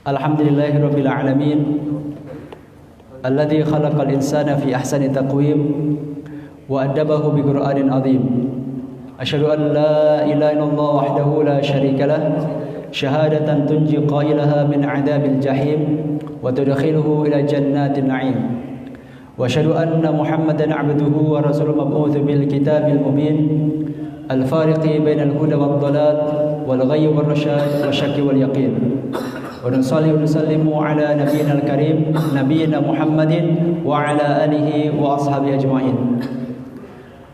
Alhamdulillahirabbil alamin alladzi khalaqal insana fi ahsani taqwim wa adabahu bi Qur'anin azim. Asyhadu an la ilaha illallah wahdahu la syarika lah syahadatan tunji qailaha min 'adzabil jahim wa tudkhiluhu ila jannatin na'im. Wa asyhadu anna Muhammadan 'abduhu wa rasuluhu mab'utsu bil kitabil mubin al-fariqi bainal huda wad dhalal wal ghayyi war rasyad wasyakki wal yaqin. Wa nusalli wa nusallimu ala nabiyyina al-karim nabiyyina Muhammadin wa ala alihi wa ashabihi ajma'in.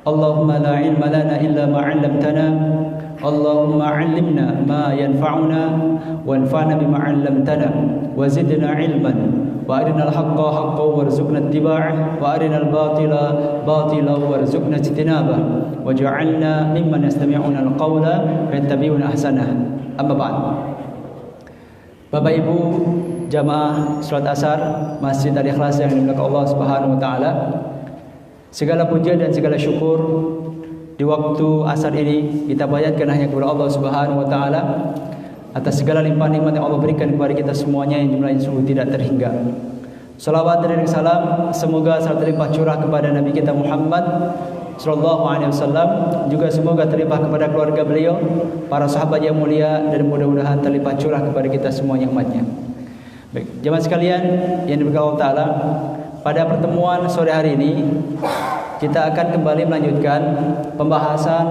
Allahumma la ilma lana illa ma 'allamtana. Allahumma 'allimna ma yanfa'una wanfa'na bima 'allamtana wa zidna 'ilman wa arina al-haqqa haqqan warzuqna ittiba'ah wa arina al-batila batilan warzuqna ijtinabah waj'alna mimman yastami'una al-qawla fayattabi'una ahsanah. Amma ba'd. Bapak Ibu jamaah salat asar Masjid Al-Ikhlas yang dimuliakan Allah Subhanahu wa taala. Segala puja dan segala syukur di waktu asar ini kita panjatkan hanya kepada Allah Subhanahu wa taala atas segala limpahan nikmat yang Allah berikan kepada kita semuanya yang jumlahnya sungguh tidak terhingga. Salawat dan salam semoga selalu terlimpah curah kepada Nabi kita Muhammad sallallahu alaihi wasallam, juga semoga terlimpah kepada keluarga beliau, para sahabat yang mulia, dan mudah-mudahan terlimpah curah kepada kita semuanya umatnya. Baik, jemaah sekalian yang diberkahi Allah taala, pada pertemuan sore hari ini kita akan kembali melanjutkan pembahasan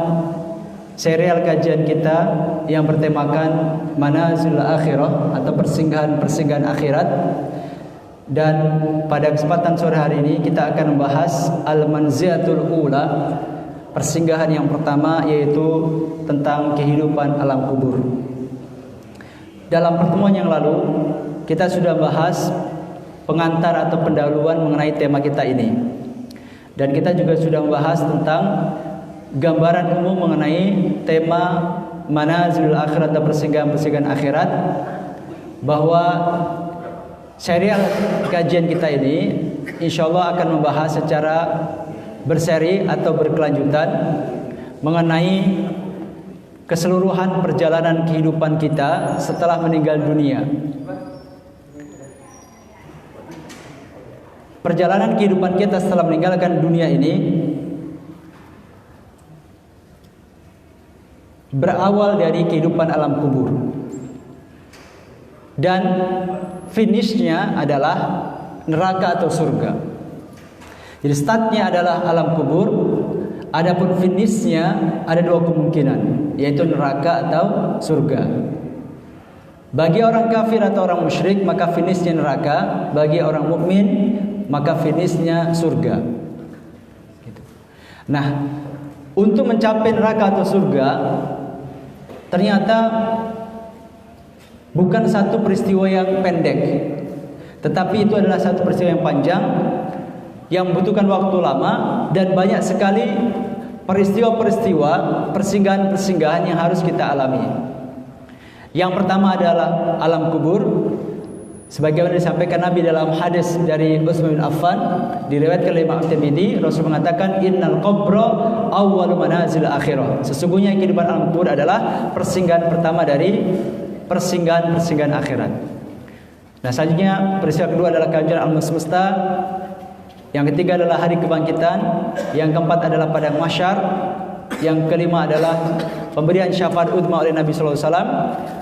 serial kajian kita yang bertemakan Manazil Akhirah atau persinggahan-persinggahan akhirat. Dan pada kesempatan sore hari ini kita akan membahas Al-Manzilatul Ula, persinggahan yang pertama, yaitu tentang kehidupan alam kubur. Dalam pertemuan yang lalu kita sudah bahas pengantar atau pendahuluan mengenai tema kita ini. Dan kita juga sudah membahas tentang gambaran umum mengenai tema Manazilul Akhirat atau persinggahan-persinggahan akhirat, bahwa serial kajian kita ini insyaallah akan membahas secara berseri atau berkelanjutan mengenai keseluruhan perjalanan kehidupan kita setelah meninggal dunia. Perjalanan kehidupan kita setelah meninggalkan dunia ini berawal dari kehidupan alam kubur, dan finishnya adalah neraka atau surga. Jadi startnya adalah alam kubur, adapun finishnya ada dua kemungkinan, yaitu neraka atau surga. Bagi orang kafir atau orang musyrik maka finishnya neraka, bagi orang mukmin maka finishnya surga. Gitu. Nah, untuk mencapai neraka atau surga ternyata bukan satu peristiwa yang pendek, tetapi itu adalah satu peristiwa yang panjang, yang membutuhkan waktu lama, dan banyak sekali peristiwa-peristiwa, persinggahan-persinggahan yang harus kita alami. Yang pertama adalah alam kubur. Sebagaimana disampaikan Nabi dalam hadis dari Utsman bin Affan, diriwayatkan oleh Imam Tirmidzi, Rasul mengatakan innal qabra awwalu manazil akhirah. Sesungguhnya kehidupan alam kubur adalah persinggahan pertama dari persinggahan-persinggahan akhirat. Nah, selanjutnya peristiwa kedua adalah kerajaan alam semesta. Yang ketiga adalah hari kebangkitan. Yang keempat adalah padang mahsyar. Yang kelima adalah pemberian syafaat uzma oleh Nabi sallallahu alaihi wasallam.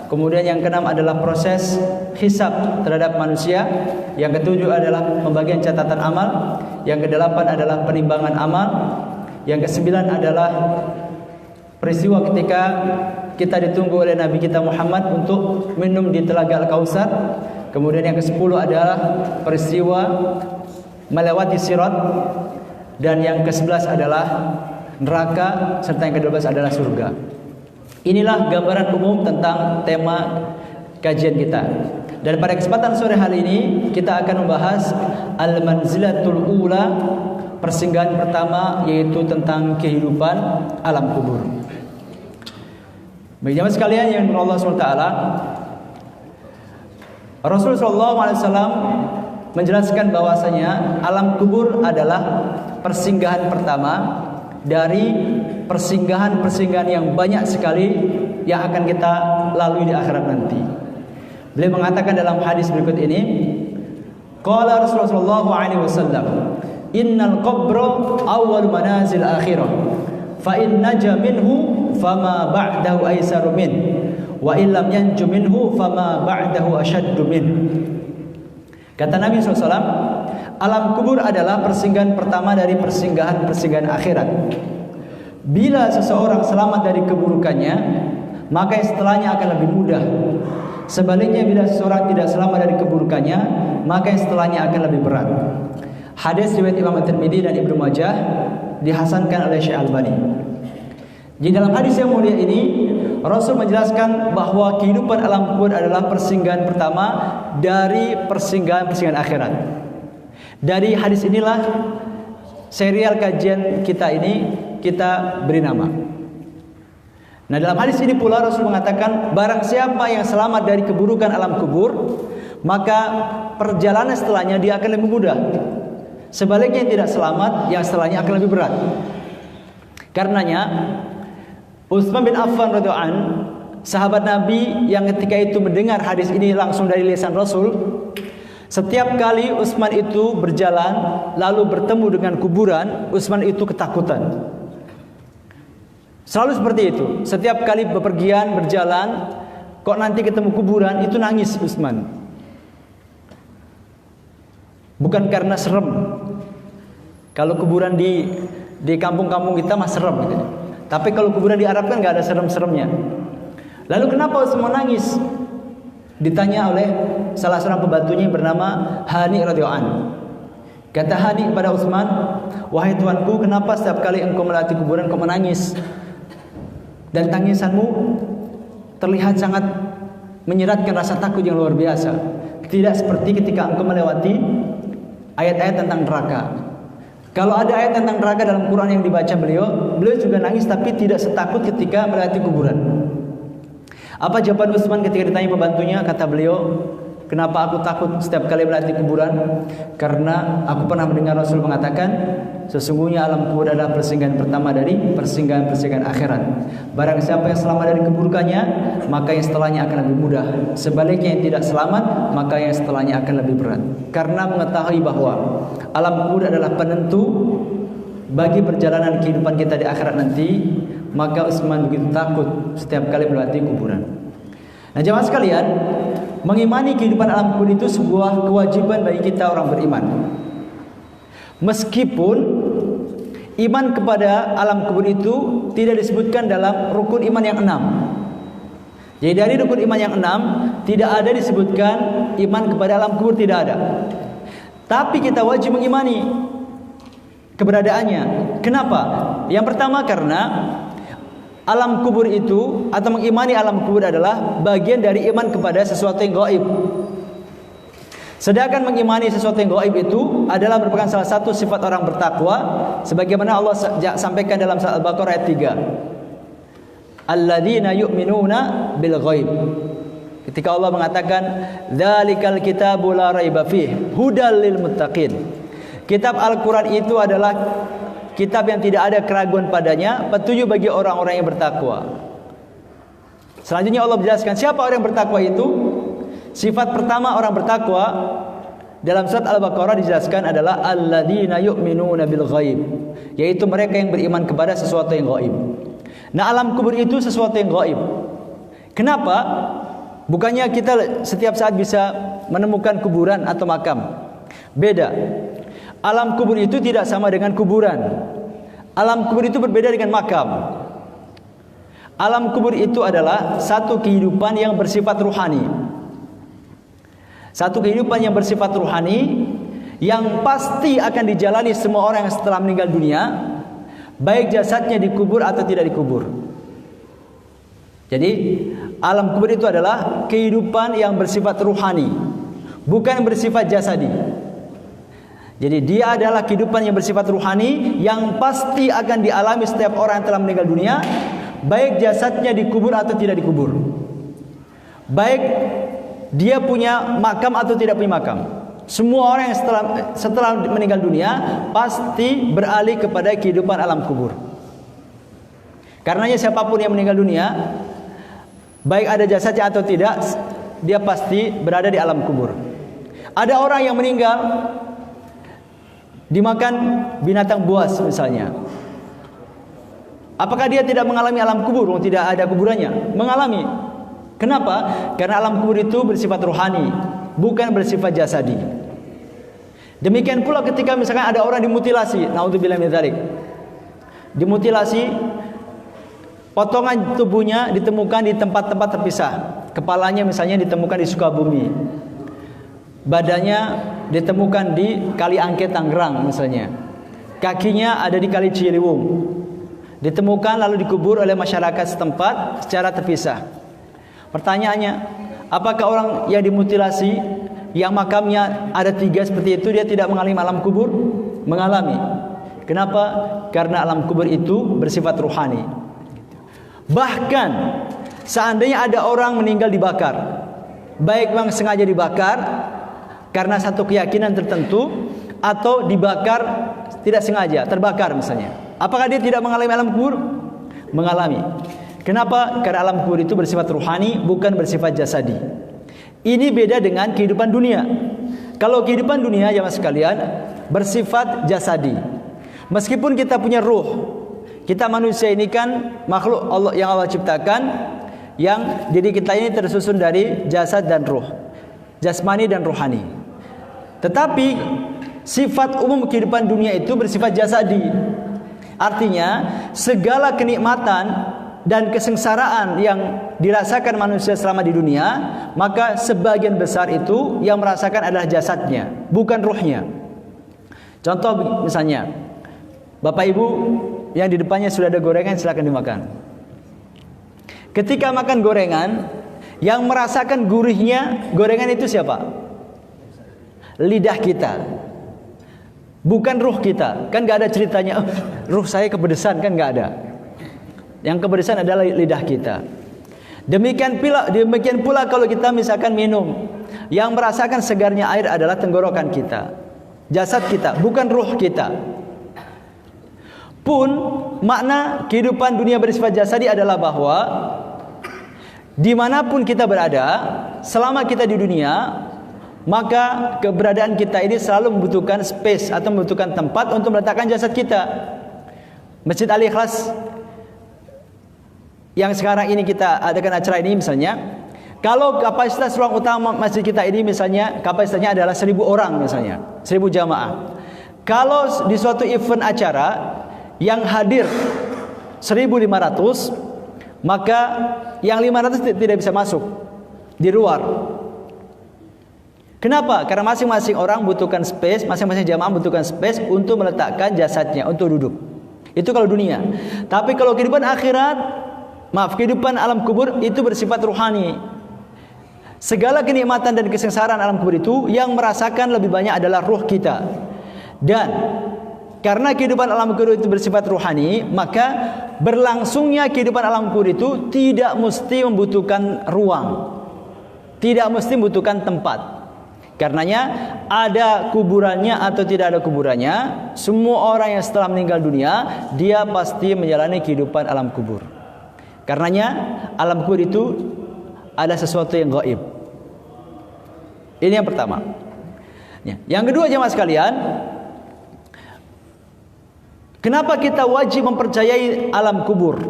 Kemudian yang keenam adalah proses hisab terhadap manusia. Yang ketujuh adalah pembagian catatan amal. Yang kedelapan adalah penimbangan amal. Yang kesembilan adalah peristiwa ketika kita ditunggu oleh Nabi kita Muhammad untuk minum di Telaga Al-Kautsar. Kemudian yang ke-10 adalah peristiwa melewati Sirat. Dan yang ke-11 adalah neraka, serta yang ke-12 adalah surga. Inilah gambaran umum tentang tema kajian kita. Dan pada kesempatan sore hari ini kita akan membahas Al-Manzilatul Ula, persinggahan pertama, yaitu tentang kehidupan alam kubur. Bagi jemaah sekalian yang dirahmati Allah SWT, Rasulullah SAW menjelaskan bahwasanya alam kubur adalah persinggahan pertama dari persinggahan-persinggahan yang banyak sekali yang akan kita lalui di akhirat nanti. Beliau mengatakan dalam hadis berikut ini, qala Rasulullah sallallahu alaihi wasallam, innal qabra awwal manazil akhirah, fa in naja minhu fama ba'dahu aisaru min, wa illam yanju minhu fama ba'dahu ashaddu min. Kata Nabi SAW, alam kubur adalah persinggahan pertama dari persinggahan-persinggahan akhirat. Bila seseorang selamat dari keburukannya, maka yang setelahnya akan lebih mudah. Sebaliknya, bila seseorang tidak selamat dari keburukannya, maka yang setelahnya akan lebih berat. Hadis riwayat Imam At-Tirmidzi dan Ibnu Majah, dihasankan oleh Syekh Albani. Di dalam hadis yang mulia ini, Rasul menjelaskan bahwa kehidupan alam kubur adalah persinggahan pertama dari persinggahan-persinggahan akhirat. Dari hadis inilah serial kajian kita ini kita beri nama. Nah, dalam hadis ini pula Rasul mengatakan, barang siapa yang selamat dari keburukan alam kubur, maka perjalanan setelahnya dia akan lebih mudah. Sebaliknya yang tidak selamat, yang setelahnya akan lebih berat. Karenanya Utsman bin Affan radhiyallahu an, sahabat Nabi yang ketika itu mendengar hadis ini langsung dari lisan Rasul, setiap kali Utsman itu berjalan lalu bertemu dengan kuburan, Utsman itu ketakutan. Selalu seperti itu. Setiap kali bepergian, berjalan, kok nanti ketemu kuburan, itu nangis Utsman. Bukan karena serem. Kalau kuburan di kampung-kampung kita mah serem gitu. Tapi kalau kuburan di Arab kan nggak ada serem-seremnya. Lalu kenapa Utsman nangis? Ditanya oleh salah seorang pembantunya yang bernama Hani radhiyallahu anhu. Kata Hani kepada Utsman, wahai tuanku, kenapa setiap kali engkau melewati kuburan kau menangis? Dan tangisanmu terlihat sangat menyeratkan rasa takut yang luar biasa. Tidak seperti ketika engkau melewati ayat-ayat tentang neraka. Kalau ada ayat tentang neraka dalam Quran yang dibaca beliau juga nangis, tapi tidak setakut ketika melewati kuburan. Apa jawaban Utsman ketika ditanya pembantunya? Kata beliau, kenapa aku takut setiap kali melewati kuburan? Karena aku pernah mendengar Rasul mengatakan, sesungguhnya alam kubur adalah persinggahan pertama dari persinggahan-persinggahan akhirat. Barang siapa yang selamat dari keburukannya, maka yang setelahnya akan lebih mudah. Sebaliknya yang tidak selamat, maka yang setelahnya akan lebih berat. Karena mengetahui bahwa alam kubur adalah penentu bagi perjalanan kehidupan kita di akhirat nanti, maka Utsman begitu takut setiap kali melewati kuburan. Nah, jemaah sekalian, mengimani kehidupan alam kubur itu sebuah kewajiban bagi kita orang beriman. Meskipun iman kepada alam kubur itu tidak disebutkan dalam rukun iman yang 6. Jadi dari rukun iman yang 6 tidak ada disebutkan iman kepada alam kubur, tidak ada. Tapi kita wajib mengimani keberadaannya. Kenapa? Yang pertama karena alam kubur itu atau mengimani alam kubur adalah bagian dari iman kepada sesuatu yang gaib. Sedangkan mengimani sesuatu yang gaib itu adalah merupakan salah satu sifat orang bertakwa, sebagaimana Allah sampaikan dalam surah Al-Baqarah ayat 3. Alladzina yu'minuna bil ghaib. Ketika Allah mengatakan dzalikal kitabu la raiba fih hudal lil muttaqin. Kitab Al-Qur'an itu adalah kitab yang tidak ada keraguan padanya, petunjuk bagi orang-orang yang bertakwa. Selanjutnya Allah menjelaskan siapa orang yang bertakwa itu. Sifat pertama orang bertakwa dalam surat Al-Baqarah dijelaskan adalah alladzina yu'minuna bil ghaib, yaitu mereka yang beriman kepada sesuatu yang gaib. Nah, alam kubur itu sesuatu yang gaib. Kenapa? Bukannya kita setiap saat bisa menemukan kuburan atau makam. Beda. Alam kubur itu tidak sama dengan kuburan. Alam kubur itu berbeda dengan makam. Alam kubur itu adalah satu kehidupan yang bersifat ruhani. Satu kehidupan yang bersifat ruhani yang pasti akan dijalani semua orang yang setelah meninggal dunia, baik jasadnya dikubur atau tidak dikubur. Jadi alam kubur itu adalah kehidupan yang bersifat ruhani, bukan bersifat jasadi. Jadi dia adalah kehidupan yang bersifat ruhani yang pasti akan dialami setiap orang yang telah meninggal dunia, baik jasadnya dikubur atau tidak dikubur, baik dia punya makam atau tidak punya makam. Semua orang yang setelah meninggal dunia pasti beralih kepada kehidupan alam kubur. Karenanya siapapun yang meninggal dunia, baik ada jasadnya atau tidak, dia pasti berada di alam kubur. Ada orang yang meninggal dimakan binatang buas misalnya. Apakah dia tidak mengalami alam kubur? Tidak ada kuburannya. Mengalami. Kenapa? Karena alam kubur itu bersifat rohani, bukan bersifat jasadi. Demikian pula ketika misalkan ada orang dimutilasi, naudzubillah min dzalik. Dimutilasi, potongan tubuhnya ditemukan di tempat-tempat terpisah. Kepalanya misalnya ditemukan di Sukabumi, badannya ditemukan di Kali Angke Tangerang misalnya, kakinya ada di Kali Ciliwung, ditemukan lalu dikubur oleh masyarakat setempat secara terpisah. Pertanyaannya, apakah orang yang dimutilasi yang makamnya ada 3 seperti itu dia tidak mengalami alam kubur? Mengalami. Kenapa? Karena alam kubur itu bersifat ruhani. Bahkan seandainya ada orang meninggal dibakar, baik memang sengaja dibakar karena satu keyakinan tertentu, atau dibakar tidak sengaja, terbakar misalnya, apakah dia tidak mengalami alam kubur? Mengalami. Kenapa? Karena alam kubur itu bersifat ruhani, bukan bersifat jasadi. Ini beda dengan kehidupan dunia. Kalau kehidupan dunia jemaah sekalian bersifat jasadi. Meskipun kita punya ruh, kita manusia ini kan makhluk Allah yang Allah ciptakan, yang diri kita ini tersusun dari jasad dan ruh, jasmani dan rohani. Tetapi sifat umum kehidupan dunia itu bersifat jasadi. Artinya segala kenikmatan dan kesengsaraan yang dirasakan manusia selama di dunia, maka sebagian besar itu yang merasakan adalah jasadnya, bukan ruhnya. Contoh misalnya, Bapak Ibu yang di depannya sudah ada gorengan, silakan dimakan. Ketika makan gorengan, yang merasakan gurihnya gorengan itu siapa? Lidah kita, bukan ruh kita. Kan gak ada ceritanya, ruh saya kepedesan, kan gak ada. Yang kepedesan adalah lidah kita. Demikian pula kalau kita misalkan minum, yang merasakan segarnya air adalah tenggorokan kita, jasad kita, bukan ruh kita. Pun makna kehidupan dunia bersifat jasadi adalah bahwa dimanapun kita berada, selama kita di dunia, maka keberadaan kita ini selalu membutuhkan space atau membutuhkan tempat untuk meletakkan jasad kita. Masjid Al-Ikhlas yang sekarang ini kita adakan acara ini misalnya, kalau kapasitas ruang utama masjid kita ini misalnya kapasitasnya adalah 1.000 orang misalnya, 1.000 jamaah. Kalau di suatu event acara yang hadir 1.500, maka yang 500 tidak bisa masuk di luar. Kenapa? Karena masing-masing orang butuhkan space, masing-masing jamaah butuhkan space untuk meletakkan jasadnya, untuk duduk. Itu kalau dunia. Tapi kalau kehidupan akhirat, kehidupan alam kubur itu bersifat ruhani. Segala kenikmatan dan kesengsaraan alam kubur itu yang merasakan lebih banyak adalah ruh kita. Dan karena kehidupan alam kubur itu bersifat ruhani, maka berlangsungnya kehidupan alam kubur itu tidak mesti membutuhkan ruang, tidak mesti membutuhkan tempat. Karenanya ada kuburannya atau tidak ada kuburannya, semua orang yang setelah meninggal dunia dia pasti menjalani kehidupan alam kubur. Karenanya alam kubur itu ada sesuatu yang gaib. Ini yang pertama. Yang kedua jemaah sekalian, kenapa kita wajib mempercayai alam kubur?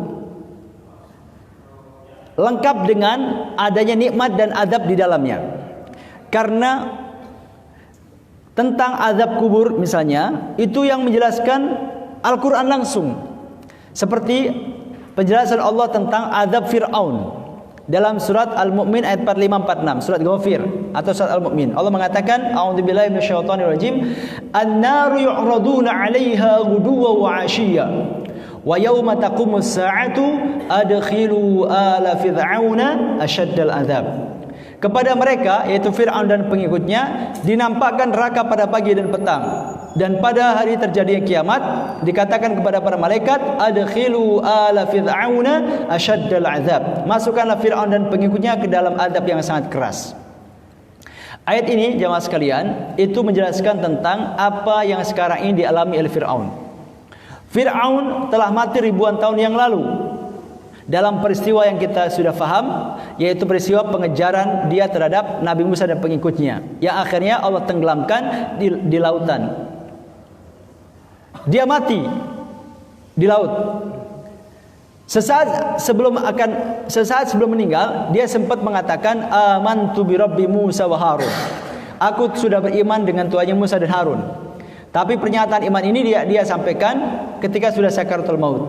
Lengkap dengan adanya nikmat dan azab di dalamnya. Karena tentang azab kubur misalnya, itu yang menjelaskan Al-Quran langsung. Seperti penjelasan Allah tentang azab Fir'aun dalam surat Al-Mu'min ayat 45-46, surat Ghafir atau surat Al-Mu'min. Allah mengatakan, a'udzubillahi minasyaitonirrajim, an-naru yu'raduna 'alaiha ghuduwan wa 'ashiyya wa yawma taqumus sa'atu adkhilu ala fir'auna asyaddal azab. Kepada mereka, yaitu Fir'aun dan pengikutnya, dinampakkan neraka pada pagi dan petang. Dan pada hari terjadinya kiamat, dikatakan kepada para malaikat, adkhilu ala fir'auna asyaddal azab. Masukkanlah Fir'aun dan pengikutnya ke dalam azab yang sangat keras. Ayat ini jemaah sekalian, itu menjelaskan tentang apa yang sekarang ini dialami oleh Fir'aun. Fir'aun telah mati ribuan tahun yang lalu. dalam peristiwa yang kita sudah faham, yaitu peristiwa pengejaran dia terhadap Nabi Musa dan pengikutnya, yang akhirnya Allah tenggelamkan di lautan. Dia mati di laut. Sesaat sebelum meninggal, dia sempat mengatakan, amantu bi rabbi Musa wa Harun. Aku sudah beriman dengan Tuhannya Musa dan Harun. Tapi pernyataan iman ini dia sampaikan ketika sudah sakaratul maut.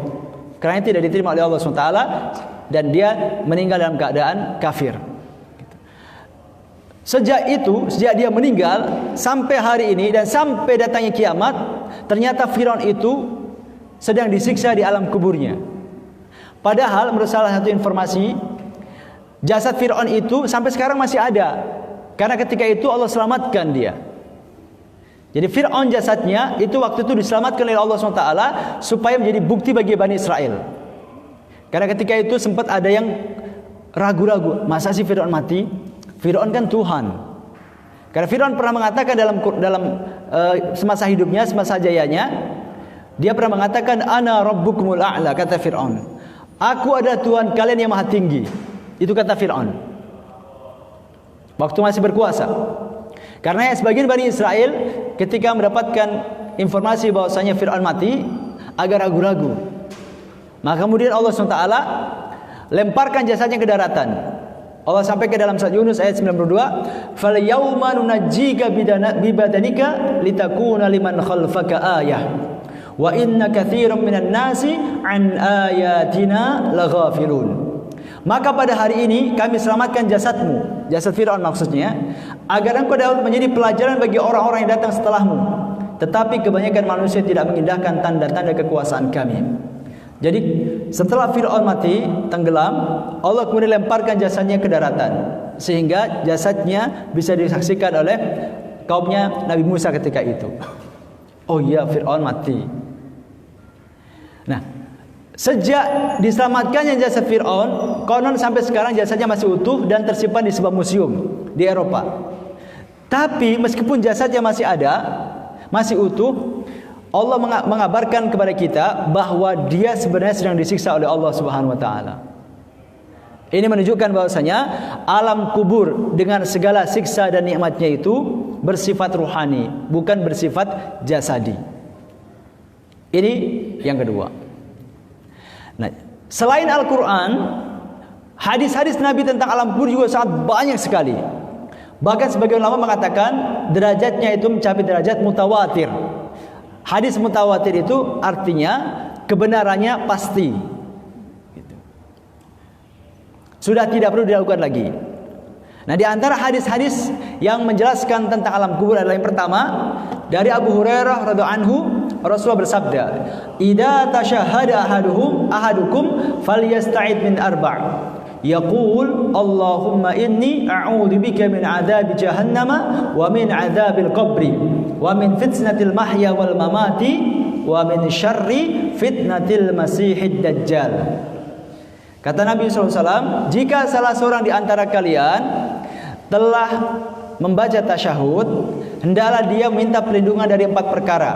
Karena tidak diterima oleh Allah SWT, dan dia meninggal dalam keadaan kafir. Sejak dia meninggal sampai hari ini dan sampai datangnya kiamat, ternyata Firaun itu sedang disiksa di alam kuburnya. Padahal menurut salah satu informasi, jasad Firaun itu sampai sekarang masih ada. Karena ketika itu Allah selamatkan dia. Jadi Fir'aun jasadnya itu waktu itu diselamatkan oleh Allah SWT supaya menjadi bukti bagi Bani Israel. Karena ketika itu sempat ada yang ragu-ragu, masa sih Fir'aun mati? Fir'aun kan Tuhan. Karena Fir'aun pernah mengatakan dalam semasa hidupnya, semasa jayanya, dia pernah mengatakan, ana rabbukumul a'la, kata Fir'aun. Aku adalah Tuhan kalian yang maha tinggi. Itu kata Fir'aun waktu masih berkuasa. Karena sebagian Bani Israel ketika mendapatkan informasi bahwasanya Fir'aun mati, agak ragu-ragu. Maka kemudian Allah SWT lemparkan jasadnya ke daratan. Allah sampaikan dalam surat Yunus ayat 92, "Fal yauma nunajjika bibadanika litakuna liman khalfaka ayah. Wa inna katsiran minan nasi an ayatina laghafilun." Maka pada hari ini kami selamatkan jasadmu, jasad Fir'aun maksudnya, agar engkau dapat menjadi pelajaran bagi orang-orang yang datang setelahmu. Tetapi kebanyakan manusia tidak mengindahkan tanda-tanda kekuasaan kami. Jadi setelah Fir'aun mati, tenggelam, Allah kemudian lemparkan jasadnya ke daratan, sehingga jasadnya bisa disaksikan oleh kaumnya Nabi Musa ketika itu. Oh iya, Fir'aun mati. Nah, sejak diselamatkannya jasad Fir'aun, konon sampai sekarang jasadnya masih utuh dan tersimpan di sebuah museum di Eropa. Tapi meskipun jasadnya masih ada, masih utuh, Allah mengabarkan kepada kita bahwa dia sebenarnya sedang disiksa oleh Allah Subhanahu wa taala. Ini menunjukkan bahwasanya alam kubur dengan segala siksa dan nikmatnya itu bersifat ruhani, bukan bersifat jasadi. Ini yang kedua. Nah, selain Al-Quran, hadis-hadis Nabi tentang alam kubur juga sangat banyak sekali. Bahkan sebagian ulama mengatakan derajatnya itu mencapai derajat mutawatir. Hadis mutawatir itu artinya kebenarannya pasti. Sudah tidak perlu dilakukan lagi. Nah, di antara hadis-hadis yang menjelaskan tentang alam kubur adalah yang pertama dari Abu Hurairah radhiyallahu anhu, Rasulullah bersabda, "Idza tashahhada ahadukum falyasta'id min arba'. Yaqul, Allahumma inni a'udzubika min 'adzabi jahannam wa min 'adzabil qabri wa min fitnatil mahya wal mamati wa min syarri fitnatil masiihid dajjal." Kata Nabi SAW, jika salah seorang di antara kalian telah membaca tasyahud, hendaklah dia minta perlindungan dari 4 perkara.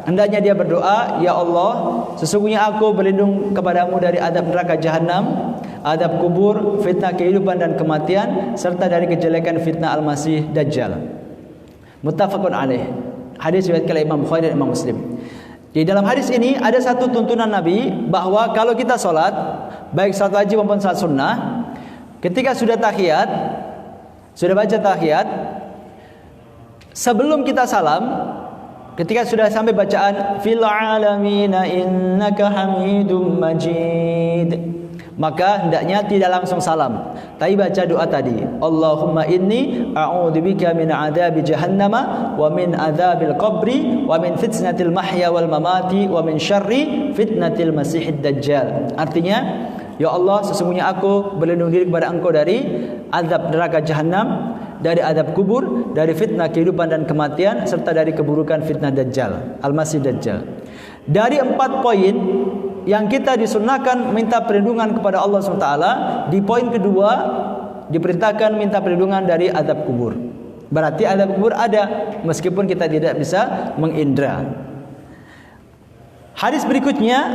Hendaknya dia berdoa, "Ya Allah, sesungguhnya aku berlindung kepadamu dari adab neraka jahanam, adab kubur, fitnah kehidupan dan kematian, serta dari kejelekan fitnah al-masih dajjal." Muttafaqun alaih. Hadis riwayat oleh Imam Bukhari dan Imam Muslim. Di dalam hadis ini ada satu tuntunan Nabi bahwa kalau kita sholat, baik sholat wajib maupun sholat sunnah, ketika sudah tahiyat, sudah baca tahiyat, sebelum kita salam, ketika sudah sampai bacaan fil alamina innaka hamidum majid, maka hendaknya tidak langsung salam, tapi baca doa tadi, Allahumma inni a'udzubika min 'adzabi jahannam wa min 'adzabil qabri wa min fitnatil mahya wal mamati wa min syarri fitnatil masiihid dajjal. Artinya, ya Allah, sesungguhnya aku berlindung diri kepada Engkau dari azab neraka jahanam, dari adab kubur, dari fitnah kehidupan dan kematian, serta dari keburukan fitnah dajjal, al-masih dajjal. Dari 4 poin yang kita disunnahkan minta perlindungan kepada Allah SWT, di poin kedua diperintahkan minta perlindungan dari adab kubur. Berarti adab kubur ada meskipun kita tidak bisa mengindra. Hadis berikutnya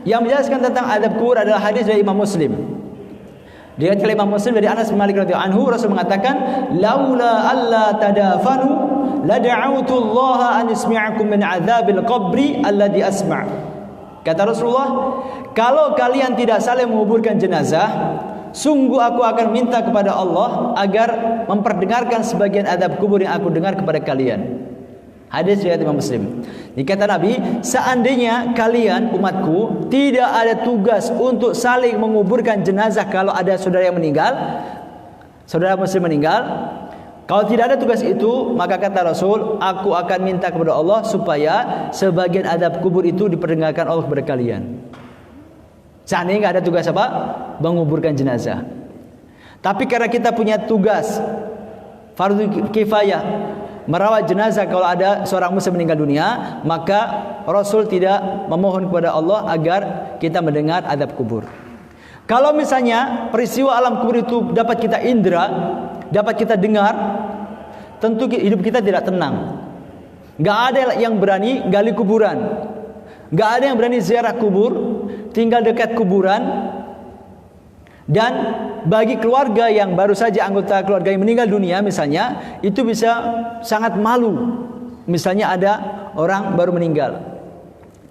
yang menjelaskan tentang adab kubur adalah hadis dari Imam Muslim. Diriwayatkan oleh Imam Muslim dari Anas bin Malik radhiyallahu anhu, Rasul mengatakan, "Laula alla tadafanu la da'awtu Allah an yasmi'akum min adzabil qabri alladhi asma'." Kata Rasulullah, kalau kalian tidak saling menguburkan jenazah, sungguh aku akan minta kepada Allah agar memperdengarkan sebagian adab kubur yang aku dengar kepada kalian. Hadis riwayat Imam Muslim. Jadi kata Nabi, seandainya kalian umatku tidak ada tugas untuk saling menguburkan jenazah kalau ada saudara yang meninggal, saudara muslim meninggal, kalau tidak ada tugas itu, maka kata Rasul, aku akan minta kepada Allah supaya sebagian adab kubur itu diperdengarkan Allah kepada kalian. Seandainya nggak ada tugas apa? Menguburkan jenazah. Tapi karena kita punya tugas fardu kifayah, merawat jenazah kalau ada seorang muslim meninggal dunia, maka Rasul tidak memohon kepada Allah agar kita mendengar adab kubur. Kalau misalnya peristiwa alam kubur itu dapat kita indra, dapat kita dengar, tentu hidup kita tidak tenang. Gak ada yang berani gali kuburan, gak ada yang berani ziarah kubur, tinggal dekat kuburan. Dan bagi keluarga yang baru saja anggota keluarga yang meninggal dunia misalnya, itu bisa sangat malu. Misalnya ada orang baru meninggal,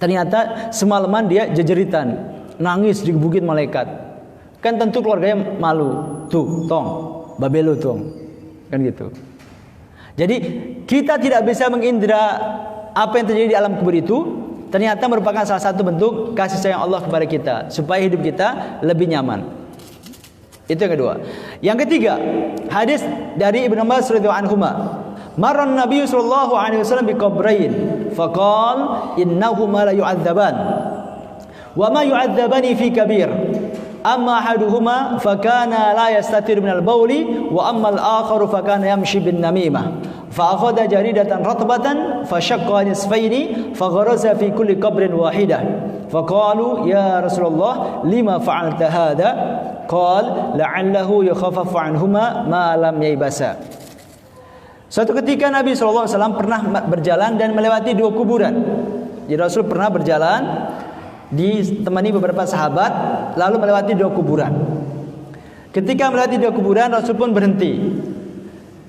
ternyata semalaman dia jejeritan, nangis digebugin malaikat. Kan tentu keluarganya malu. Tuh, tong, babelu tong. Kan gitu. Jadi kita tidak bisa mengindra apa yang terjadi di alam kubur itu. Ternyata merupakan salah satu bentuk kasih sayang Allah kepada kita, supaya hidup kita lebih nyaman. Itu yang kedua. Yang ketiga, hadis dari Ibnu Abbas radhiyallahu anhuma, marran Nabi sallallahu alaihi wasallam bi qabrain faqal innahuma la yu'adzaban wa ma yu'adzabani fi kabir amma ahaduhuma fakana la yastatir min al-bauli wa amma al-akharu fakana yamshi bin namimah fa akhadha jaridatan ratbatan fashaqqa nisfaini fagharaza fi kulli qabrin wahidah faqalu ya Rasulullah lima fa'alta hadha qal la'allahu yukhaffafu anhuma ma lam yaibasa. Suatu ketika Nabi SAW pernah berjalan dan melewati dua kuburan. Jadi Rasul pernah berjalan ditemani beberapa sahabat lalu melewati dua kuburan. Ketika melewati dua kuburan, Rasul pun berhenti.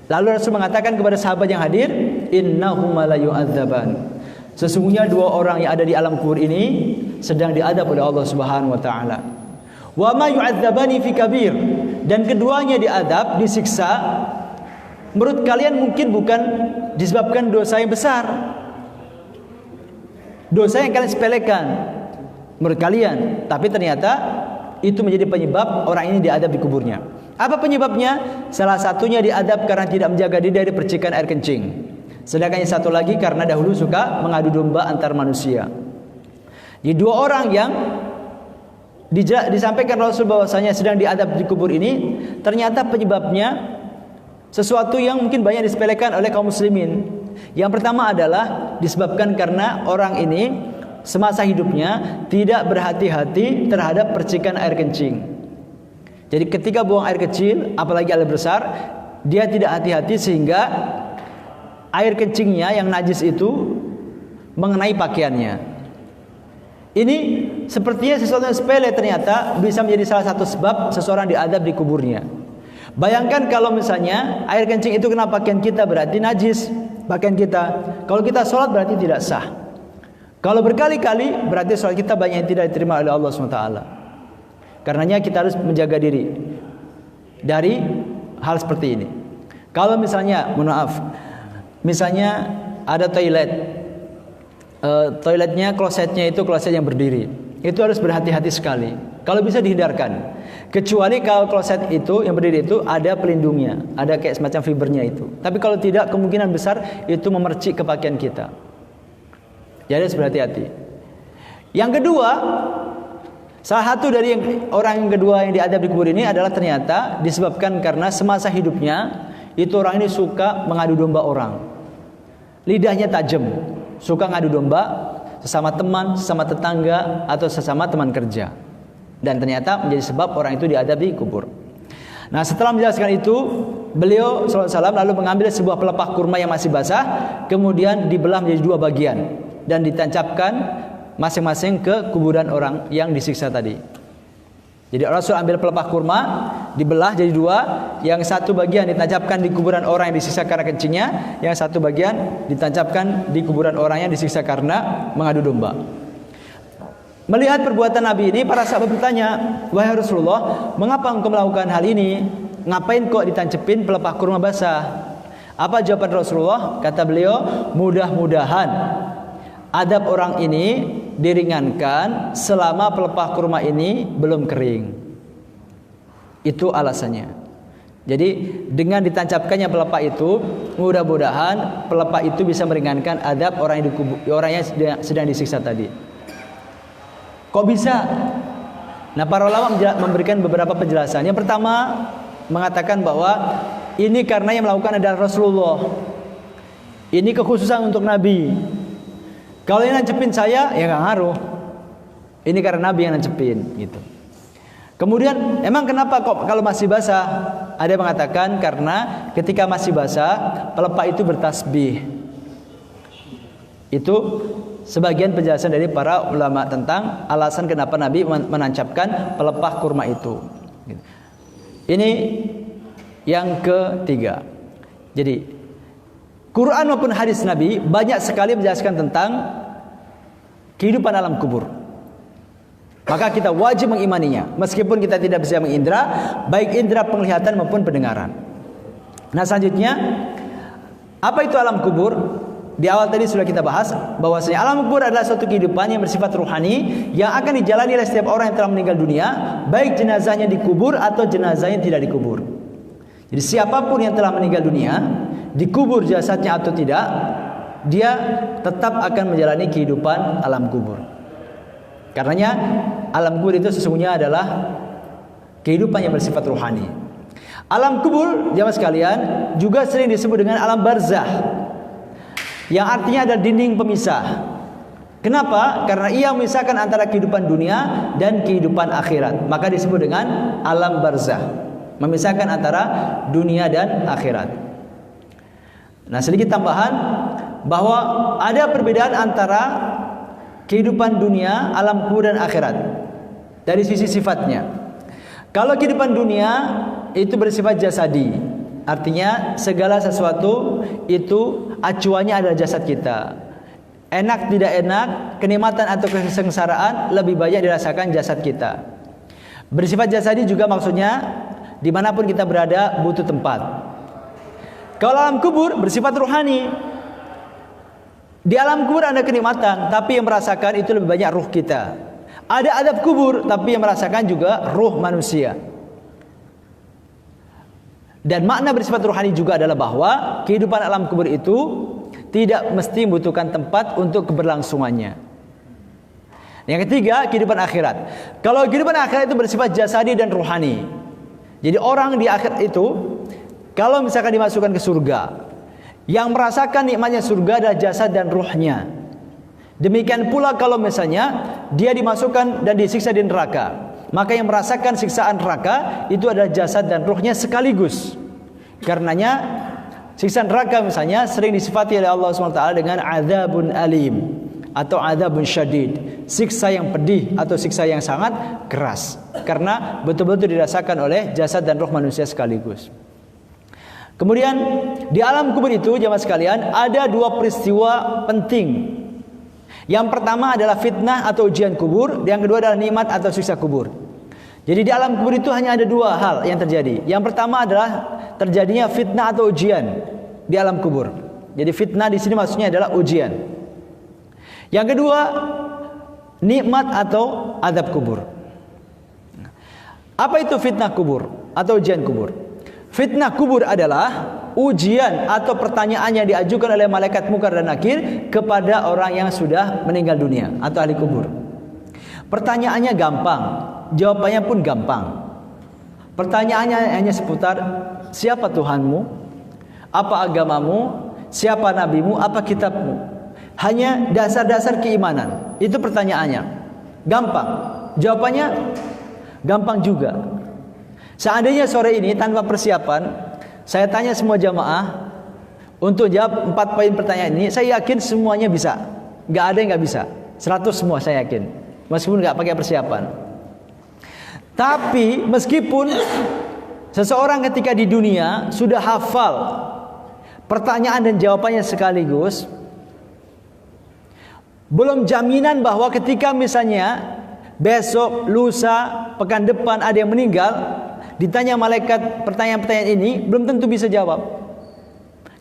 Lalu Rasul mengatakan kepada sahabat yang hadir, innahuma la yu'adzaban. Sesungguhnya dua orang yang ada di alam kubur ini sedang diadab oleh Allah Subhanahu wa taala. Wa ma yu'adzabani fi kabir, dan keduanya diadab, disiksa. Menurut kalian mungkin bukan disebabkan dosa yang besar, dosa yang kalian sepelekan menurut kalian, tapi ternyata itu menjadi penyebab orang ini diadab di kuburnya. Apa penyebabnya? Salah satunya diadab karena tidak menjaga diri dari percikan air kencing. Sedangkan yang satu lagi karena dahulu suka mengadu domba antar manusia. Jadi dua orang yang disampaikan Rasul bahwasanya sedang diadab di kubur ini, ternyata penyebabnya sesuatu yang mungkin banyak disepelekan oleh kaum muslimin. Yang pertama adalah disebabkan karena orang ini semasa hidupnya tidak berhati-hati terhadap percikan air kencing. Jadi ketika buang air kecil, apalagi air besar, dia tidak hati-hati sehingga air kencingnya yang najis itu mengenai pakaiannya. Ini sepertinya sesuatu yang sepele, ternyata bisa menjadi salah satu sebab seseorang diadab di kuburnya. Bayangkan kalau misalnya air kencing itu kena pakaian kita, berarti najis pakaian kita. Kalau kita sholat berarti tidak sah. Kalau berkali-kali berarti sholat kita banyak yang tidak diterima oleh Allah SWT. Karenanya kita harus menjaga diri dari hal seperti ini. Kalau misalnya, mohon maaf, misalnya ada toilet, toiletnya, klosetnya itu kloset yang berdiri, itu harus berhati-hati sekali. Kalau bisa dihindarkan. Kecuali kalau kloset itu yang berdiri itu ada pelindungnya, ada kayak semacam fibernya itu. Tapi kalau tidak, kemungkinan besar itu memercik ke pakaian kita. Jadi harus berhati-hati. Yang kedua, salah satu dari orang yang kedua yang diadab di kubur ini adalah ternyata disebabkan karena semasa hidupnya itu orang ini suka mengadu domba orang. Lidahnya tajam, suka ngadu domba sesama teman, sesama tetangga, atau sesama teman kerja. Dan ternyata menjadi sebab orang itu diadab di kubur. Nah, setelah menjelaskan itu, beliau SAW lalu mengambil sebuah pelepah kurma yang masih basah, kemudian dibelah menjadi dua bagian dan ditancapkan masing-masing ke kuburan orang yang disiksa tadi. Jadi Rasul ambil pelepah kurma, dibelah jadi dua, yang satu bagian ditancapkan di kuburan orang yang disiksa karena kencingnya, yang satu bagian ditancapkan di kuburan orang yang disiksa karena mengadu domba. Melihat perbuatan Nabi ini, para sahabat bertanya, "Wahai Rasulullah, mengapa engkau melakukan hal ini? Ngapain kok ditancepin pelepah kurma basah?" Apa jawaban Rasulullah? Kata beliau, "Mudah-mudahan adab orang ini diringankan selama pelepah kurma ini belum kering." Itu alasannya. Jadi dengan ditancapkannya pelepah itu, mudah-mudahan pelepah itu bisa meringankan adab orang yang sedang disiksa tadi. Kok bisa? Nah, para ulama memberikan beberapa penjelasan. Yang pertama mengatakan bahwa ini karena yang melakukan adalah Rasulullah. Ini kekhususan untuk Nabi. Kalau yang nancepin saya, ya nggak ngaruh. Ini karena Nabi yang nancepin, gitu. Kemudian, emang kenapa kok kalau masih basah? Ada yang mengatakan karena ketika masih basah, pelepah itu bertasbih. Itu sebagian penjelasan dari para ulama tentang alasan kenapa Nabi menancapkan pelepah kurma itu. Ini yang ketiga. Jadi Quran maupun hadis Nabi banyak sekali menjelaskan tentang kehidupan alam kubur. Maka kita wajib mengimaninya, meskipun kita tidak bisa mengindra, baik indra penglihatan maupun pendengaran. Nah, selanjutnya, apa itu alam kubur? Di awal tadi sudah kita bahas bahwasanya alam kubur adalah suatu kehidupan yang bersifat ruhani yang akan dijalani oleh setiap orang yang telah meninggal dunia, baik jenazahnya dikubur atau jenazahnya tidak dikubur. Jadi siapapun yang telah meninggal dunia, dikubur jasadnya atau tidak, dia tetap akan menjalani kehidupan alam kubur. Karenanya alam kubur itu sesungguhnya adalah kehidupan yang bersifat ruhani. Alam kubur, jamaah sekalian, juga sering disebut dengan alam barzah, yang artinya ada dinding pemisah. Kenapa? Karena ia memisahkan antara kehidupan dunia dan kehidupan akhirat. Maka disebut dengan alam barzah, memisahkan antara dunia dan akhirat. Nah, sedikit tambahan bahwa ada perbedaan antara kehidupan dunia, alam kubur dan akhirat dari sisi sifatnya. Kalau kehidupan dunia itu bersifat jasadi, artinya segala sesuatu itu acuannya adalah jasad kita. Enak tidak enak, kenikmatan atau kesengsaraan lebih banyak dirasakan jasad kita. Bersifat jasadi juga maksudnya dimanapun kita berada butuh tempat. Kalau alam kubur bersifat ruhani. Di alam kubur ada kenikmatan, tapi yang merasakan itu lebih banyak ruh kita. Ada adab kubur, tapi yang merasakan juga ruh manusia. Dan makna bersifat ruhani juga adalah bahwa kehidupan alam kubur itu tidak mesti membutuhkan tempat untuk keberlangsungannya. Yang ketiga, kehidupan akhirat. Kalau kehidupan akhirat itu bersifat jasadi dan ruhani. Jadi orang di akhirat itu, kalau misalkan dimasukkan ke surga, yang merasakan nikmatnya surga adalah jasad dan ruhnya. Demikian pula kalau misalnya dia dimasukkan dan disiksa di neraka, maka yang merasakan siksaan neraka itu adalah jasad dan ruhnya sekaligus. Karenanya siksa neraka misalnya sering disifati oleh Allah SWT dengan azabun alim atau azabun syadid, siksa yang pedih atau siksa yang sangat keras, karena betul-betul dirasakan oleh jasad dan ruh manusia sekaligus. Kemudian di alam kubur itu, jamaah sekalian, ada dua peristiwa penting. Yang pertama adalah fitnah atau ujian kubur, yang kedua adalah nikmat atau siksa kubur. Jadi di alam kubur itu hanya ada dua hal yang terjadi. Yang pertama adalah terjadinya fitnah atau ujian di alam kubur. Jadi fitnah di sini maksudnya adalah ujian. Yang kedua, nikmat atau azab kubur. Apa itu fitnah kubur atau ujian kubur? Fitnah kubur adalah ujian atau pertanyaan yang diajukan oleh malaikat Munkar dan Nakir kepada orang yang sudah meninggal dunia atau ahli kubur. Pertanyaannya gampang, jawabannya pun gampang. Pertanyaannya hanya seputar siapa Tuhanmu, apa agamamu, siapa nabimu, apa kitabmu. Hanya dasar-dasar keimanan. Itu pertanyaannya. Gampang. Jawabannya gampang juga. Seandainya sore ini tanpa persiapan saya tanya semua jamaah untuk jawab 4 poin pertanyaan ini, saya yakin semuanya bisa. Gak ada yang gak bisa. 100 semua saya yakin. Meskipun nggak pakai persiapan. Tapi meskipun seseorang ketika di dunia sudah hafal pertanyaan dan jawabannya sekaligus, belum jaminan bahwa ketika misalnya besok, lusa, pekan depan ada yang meninggal, ditanya malaikat pertanyaan-pertanyaan ini, belum tentu bisa jawab.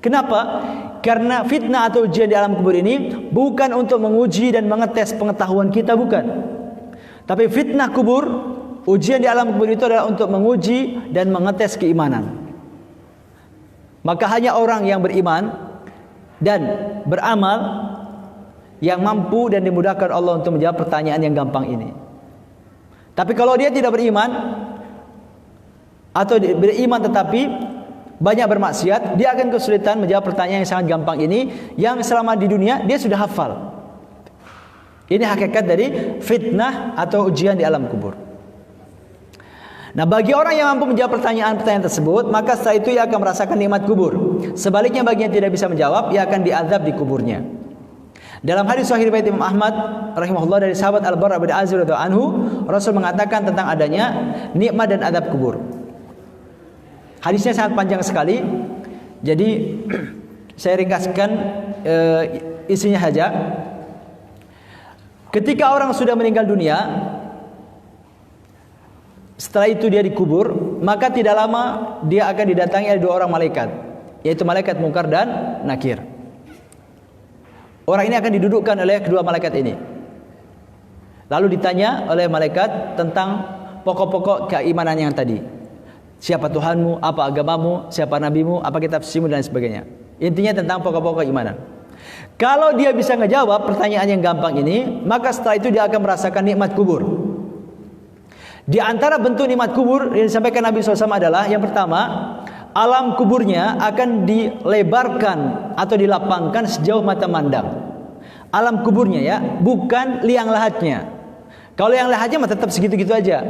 Kenapa? Karena fitnah atau ujian di alam kubur ini bukan untuk menguji dan mengetes pengetahuan kita, bukan. Tapi fitnah kubur, ujian di alam kubur itu adalah untuk menguji dan mengetes keimanan. Maka hanya orang yang beriman dan beramal yang mampu dan dimudahkan Allah untuk menjawab pertanyaan yang gampang ini. Tapi kalau dia tidak beriman atau beriman tetapi banyak bermaksiat, dia akan kesulitan menjawab pertanyaan yang sangat gampang ini, yang selama di dunia dia sudah hafal. Ini hakikat dari fitnah atau ujian di alam kubur. Nah, bagi orang yang mampu menjawab pertanyaan-pertanyaan tersebut, maka setelah itu ia akan merasakan nikmat kubur. Sebaliknya bagi yang tidak bisa menjawab, ia akan diazab di kuburnya. Dalam hadis sahih riwayat Imam Ahmad rahimahullah dari sahabat Al-Bara bin Azib radhiyallahu anhu, Rasul mengatakan tentang adanya nikmat dan azab kubur. Hadisnya sangat panjang sekali. Jadi saya ringkaskan isinya saja. Ketika orang sudah meninggal dunia, setelah itu dia dikubur, maka tidak lama dia akan didatangi oleh 2 orang malaikat, yaitu malaikat Munkar dan Nakir. Orang ini akan didudukkan oleh kedua malaikat ini. Lalu ditanya oleh malaikat tentang pokok-pokok keimanan yang tadi. Siapa Tuhanmu, apa agamamu, siapa nabimu, apa kitab sucimu, dan sebagainya. Intinya tentang pokok-pokok keimanan. Kalau dia bisa ngejawab pertanyaan yang gampang ini, maka setelah itu dia akan merasakan nikmat kubur. Di antara bentuk nikmat kubur yang disampaikan Nabi SAW adalah, yang pertama, alam kuburnya akan dilebarkan atau dilapangkan sejauh mata mandang. Alam kuburnya ya, bukan liang lahatnya. Kalau liang lahatnya mah tetap segitu-gitu aja.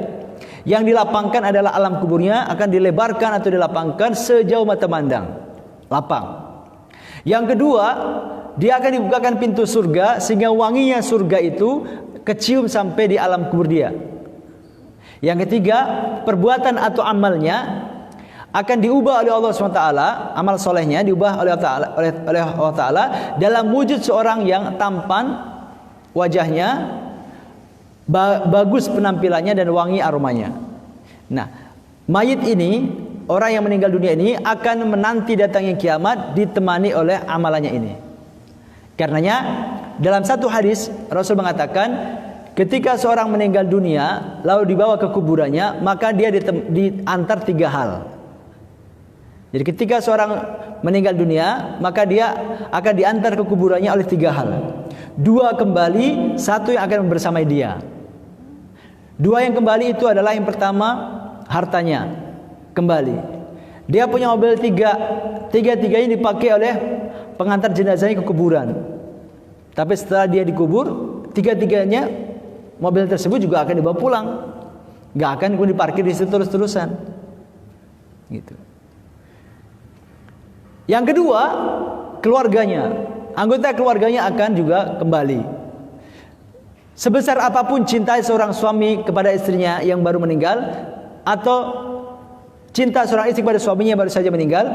Yang dilapangkan adalah alam kuburnya akan dilebarkan atau dilapangkan sejauh mata mandang, lapang. Yang kedua, dia akan dibukakan pintu surga sehingga wanginya surga itu kecium sampai di alam kubur dia. Yang ketiga, perbuatan atau amalnya akan diubah oleh Allah SWT, amal solehnya diubah oleh Allah Ta'ala dalam wujud seorang yang tampan wajahnya, bagus penampilannya dan wangi aromanya. Nah, mayit ini, orang yang meninggal dunia ini akan menanti datangnya kiamat ditemani oleh amalannya ini. Karenanya dalam satu hadis Rasul mengatakan, ketika seorang meninggal dunia lalu dibawa ke kuburannya, maka dia diantar 3 hal. Jadi ketika seorang meninggal dunia, maka dia akan diantar ke kuburannya oleh 3 hal. 2 kembali, 1 yang akan bersamai dia. 2 yang kembali itu adalah, yang pertama, hartanya kembali. Dia punya mobil 3, tiga-tiganya dipakai oleh pengantar jenazahnya ke kuburan. Tapi setelah dia dikubur, 3-tiganya mobil tersebut juga akan dibawa pulang. Gak akan diparkir di situ terus-terusan. Gitu. Yang kedua, keluarganya, anggota keluarganya akan juga kembali. Sebesar apapun cinta seorang suami kepada istrinya yang baru meninggal, atau cinta seorang istri kepada suaminya yang baru saja meninggal,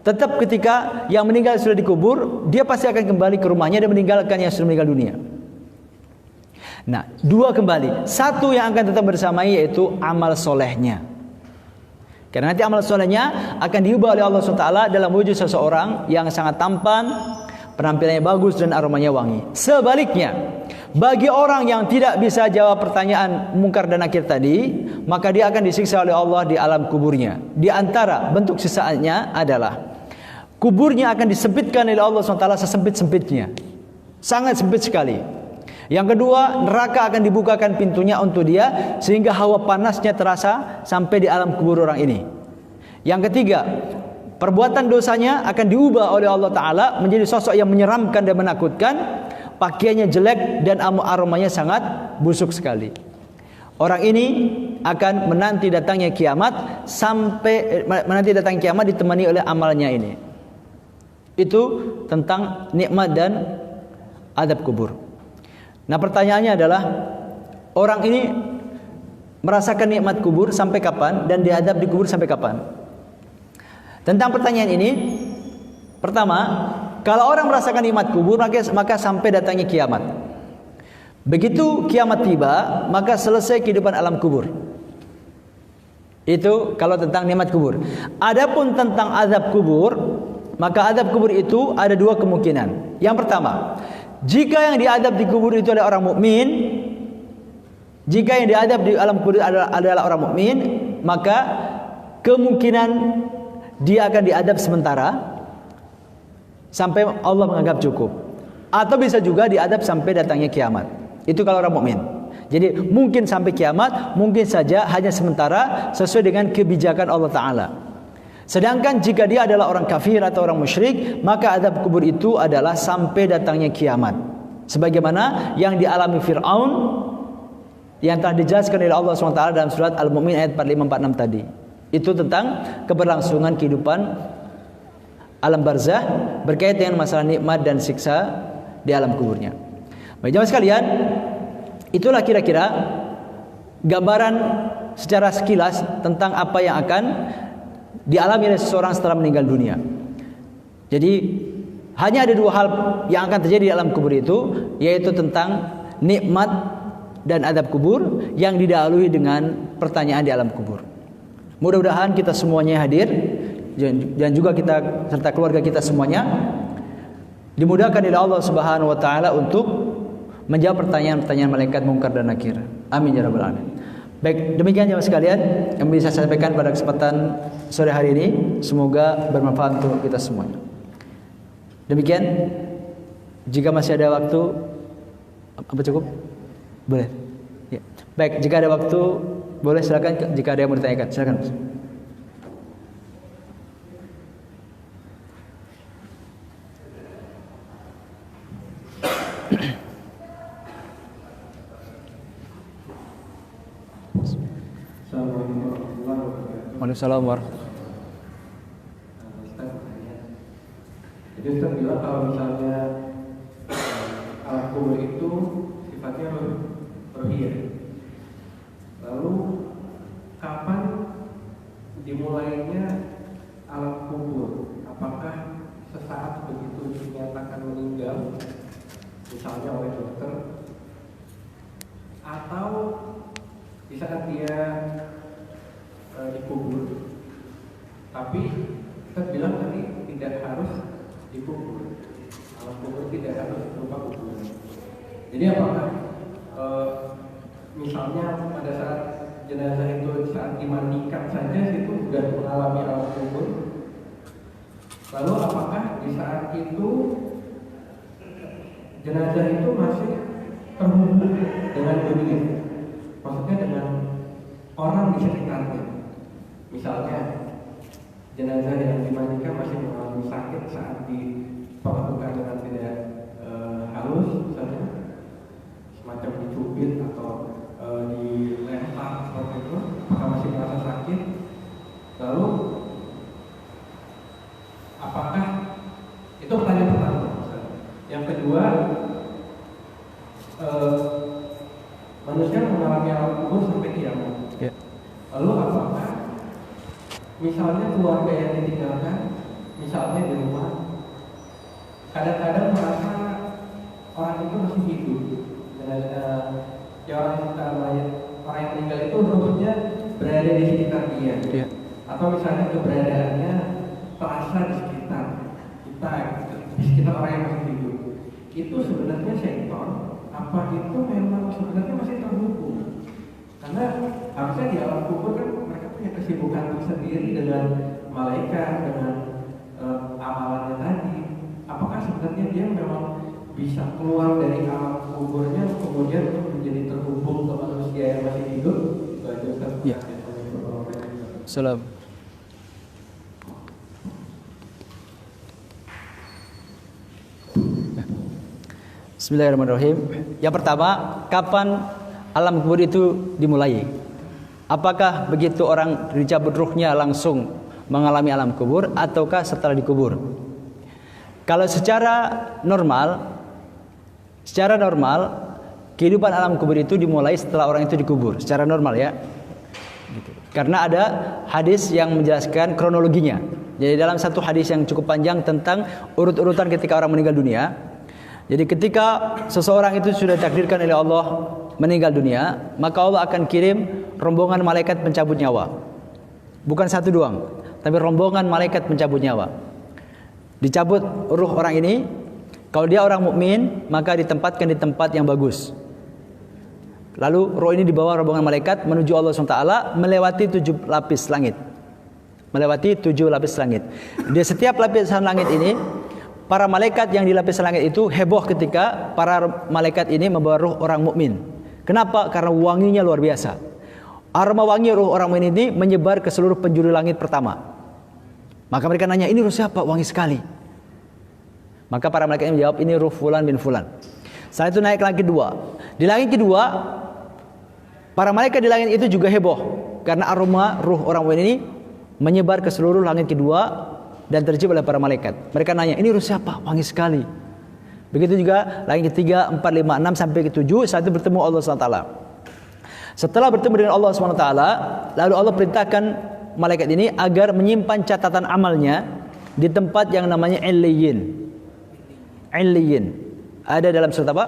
tetap ketika yang meninggal sudah dikubur, dia pasti akan kembali ke rumahnya dan meninggalkan yang sudah meninggal dunia. Nah, 2 kembali. 1 yang akan tetap bersamai yaitu amal solehnya. Karena nanti amal solehnya akan diubah oleh Allah SWT dalam wujud seseorang yang sangat tampan, penampilannya bagus dan aromanya wangi. Sebaliknya, bagi orang yang tidak bisa jawab pertanyaan Munkar dan Nakir tadi, maka dia akan disiksa oleh Allah di alam kuburnya. Di antara bentuk siksaannya adalah kuburnya akan disempitkan oleh Allah SWT sesempit-sempitnya, sangat sempit sekali. Yang kedua, neraka akan dibukakan pintunya untuk dia sehingga hawa panasnya terasa sampai di alam kubur orang ini. Yang ketiga, perbuatan dosanya akan diubah oleh Allah Ta'ala menjadi sosok yang menyeramkan dan menakutkan. Pakaiannya jelek dan aromanya sangat busuk sekali. Orang ini akan menanti datangnya kiamat, sampai menanti datang kiamat ditemani oleh amalnya ini. Itu tentang nikmat dan adab kubur. Nah, pertanyaannya adalah orang ini merasakan nikmat kubur sampai kapan dan diadab di kubur sampai kapan? Tentang pertanyaan ini, pertama, kalau orang merasakan nikmat kubur maka sampai datangnya kiamat. Begitu kiamat tiba, maka selesai kehidupan alam kubur. Itu kalau tentang nikmat kubur. Adapun tentang azab kubur, maka azab kubur itu ada dua kemungkinan. Yang pertama, jika yang diadab di kubur itu adalah orang mukmin, jika yang diadab di alam kubur adalah orang mukmin, maka kemungkinan dia akan diadab sementara sampai Allah menganggap cukup. Atau bisa juga diadab sampai datangnya kiamat. Itu kalau orang mukmin. Jadi mungkin sampai kiamat, mungkin saja hanya sementara sesuai dengan kebijakan Allah Ta'ala. Sedangkan jika dia adalah orang kafir atau orang musyrik, maka azab kubur itu adalah sampai datangnya kiamat. Sebagaimana yang dialami Fir'aun yang telah dijelaskan oleh Allah SWT dalam surat Al-Mu'min ayat 45-46 tadi. Itu tentang keberlangsungan kehidupan alam barzah berkaitan dengan masalah nikmat dan siksa di alam kuburnya. Baik, jemaah sekalian, itulah kira-kira gambaran secara sekilas tentang apa yang akan dialami oleh seseorang setelah meninggal dunia. Jadi hanya ada dua hal yang akan terjadi di alam kubur itu, yaitu tentang nikmat dan adab kubur yang didahului dengan pertanyaan di alam kubur. Mudah-mudahan kita semuanya hadir dan juga kita serta keluarga kita semuanya dimudahkan oleh Allah Subhanahu wa taala untuk menjawab pertanyaan-pertanyaan malaikat Munkar dan Nakir. Amin ya rabbal alamin. Baik, demikian jemaah sekalian yang bisa saya sampaikan pada kesempatan sore hari ini. Semoga bermanfaat untuk kita semuanya. Demikian, jika masih ada waktu, apa cukup? Boleh. Ya. Baik, jika ada waktu, boleh silakan. Jika ada yang mau ditanyakan, silakan. Waalaikumsalam warahmatullahi wabarakatuh. Jadi Ustaz bilang kalau misalnya alam kubur itu sifatnya ruhiyah. Lalu kapan dimulainya alam kubur? Apakah sesaat begitu dinyatakan meninggal, misalnya oleh dokter, atau di saat dia dikubur? Tapi kita bilang tadi tidak harus dikubur. Alam kubur tidak harus berupa kuburan. Jadi apakah misalnya pada saat jenazah itu saat dimandikan saja itu sudah mengalami alam kubur? Lalu apakah di saat itu jenazah itu masih terhubung dengan dunia? Maksudnya dengan orang di sekitarnya. Misalnya jenazah yang dimandikan masih mengalami sakit saat diperlakukan dengan tidak halus, misalnya semacam dicubit atau dilempar seperti itu, apakah masih merasa sakit? Lalu apakah itu pertanyaan pertama? Yang kedua, manusia mengalami alam kubur sampai kiamat. Ya. Lalu apakah misalnya keluarga yang ditinggalkan, misalnya di rumah, kadang-kadang merasa orang itu masih hidup, dan orang yang meninggal itu ruhnya berada di sekitar dia, Ya. atau misalnya keberadaannya terasa di sekitar kita, di sekitar orang yang masih hidup. Itu sebenarnya syaitan, apa itu memang sebenarnya masih terhubung? Karena harusnya di alam kubur kan mereka punya kesibukan tersendiri dengan malaikat, dengan amalannya tadi. Apakah sebenarnya dia memang bisa keluar dari alam kuburnya kemudian menjadi terhubung ke manusia yang masih hidup? Itu aja Ustaz. Ya. Salam. Bismillahirrahmanirrahim. Yang pertama, kapan alam kubur itu dimulai? Apakah begitu orang dicabut ruhnya langsung mengalami alam kubur, ataukah setelah dikubur? Kalau secara normal kehidupan alam kubur itu dimulai setelah orang itu dikubur secara normal ya. Gitu. Karena ada hadis yang menjelaskan kronologinya. Jadi dalam satu hadis yang cukup panjang tentang urut-urutan ketika orang meninggal dunia. Jadi ketika seseorang itu sudah ditakdirkan oleh Allah meninggal dunia, maka Allah akan kirim rombongan malaikat pencabut nyawa. Bukan satu doang, tapi rombongan malaikat pencabut nyawa. Dicabut ruh orang ini. Kalau dia orang mukmin, maka ditempatkan di tempat yang bagus. Lalu roh ini dibawa rombongan malaikat menuju Allah SWT, melewati 7 lapis langit. Melewati 7 lapis langit. Di setiap lapisan langit ini, para malaikat yang di lapisan langit itu heboh ketika para malaikat ini membawa ruh orang mukmin. Kenapa? Karena wanginya luar biasa. Aroma wangi ruh orang mukmin ini menyebar ke seluruh penjuru langit pertama. Maka mereka nanya, ini ruh siapa? Wangi sekali. Maka para malaikat ini menjawab, ini ruh fulan bin fulan. Setelah itu naik langit kedua. Di langit kedua, para malaikat di langit itu juga heboh karena aroma ruh orang mukmin ini menyebar ke seluruh langit kedua dan tercium oleh para malaikat. Mereka nanya, ini ruh siapa? Wangi sekali. Begitu juga langit ketiga, 4, 5, 6 sampai ke 7. Saat itu bertemu Allah SWT. Setelah bertemu dengan Allah SWT, lalu Allah perintahkan malaikat ini agar menyimpan catatan amalnya di tempat yang namanya Illiyin. Illiyin. Ada dalam surat apa?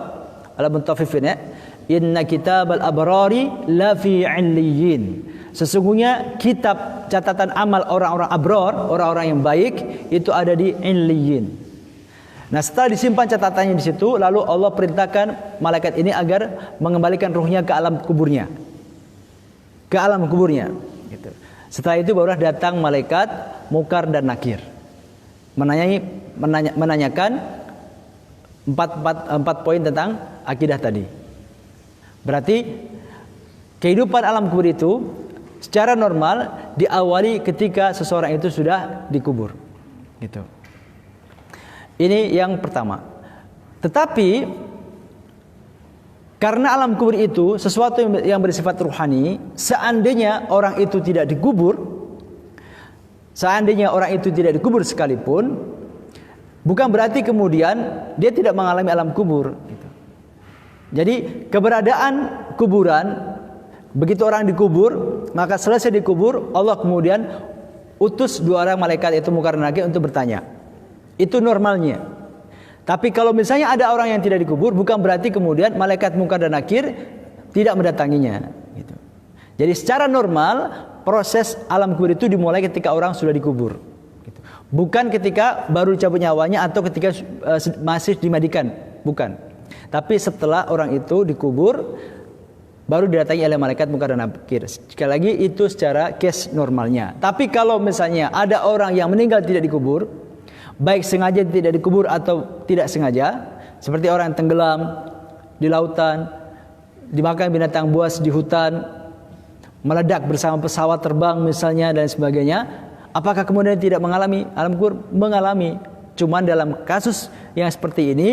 Al-Mutaffifin ya. Inna kitabal abrari la fi Illiyin. Sesungguhnya kitab catatan amal orang-orang abrar, orang-orang yang baik itu ada di Illiyin. Nah, setelah disimpan catatannya di situ, lalu Allah perintahkan malaikat ini agar mengembalikan ruhnya ke alam kuburnya. Ke alam kuburnya gitu. Setelah itu barulah datang malaikat Munkar dan Nakir. Menanyakan empat poin tentang akidah tadi. Berarti kehidupan alam kubur itu secara normal diawali ketika seseorang itu sudah dikubur. Gitu. Ini yang pertama. Tetapi karena alam kubur itu sesuatu yang bersifat ruhani, seandainya orang itu tidak dikubur, sekalipun, bukan berarti kemudian dia tidak mengalami alam kubur. Jadi keberadaan kuburan, begitu orang dikubur, maka selesai dikubur, Allah kemudian utus 2 orang malaikat itu Munkar dan Nakir untuk bertanya. Itu normalnya. Tapi kalau misalnya ada orang yang tidak dikubur, bukan berarti kemudian malaikat Munkar dan Nakir tidak mendatanginya. Gitu. Jadi secara normal proses alam kubur itu dimulai ketika orang sudah dikubur. Gitu. Bukan ketika baru dicabut nyawanya atau ketika masih dimandikan, bukan. Tapi setelah orang itu dikubur, baru didatangi oleh malaikat Munkar dan Nakir. Sekali lagi itu secara case normalnya. Tapi kalau misalnya ada orang yang meninggal tidak dikubur, baik sengaja tidak dikubur atau tidak sengaja, seperti orang yang tenggelam di lautan, dimakan binatang buas di hutan, meledak bersama pesawat terbang misalnya dan sebagainya, apakah kemudian tidak mengalami alam kubur? Mengalami. Cuman dalam kasus yang seperti ini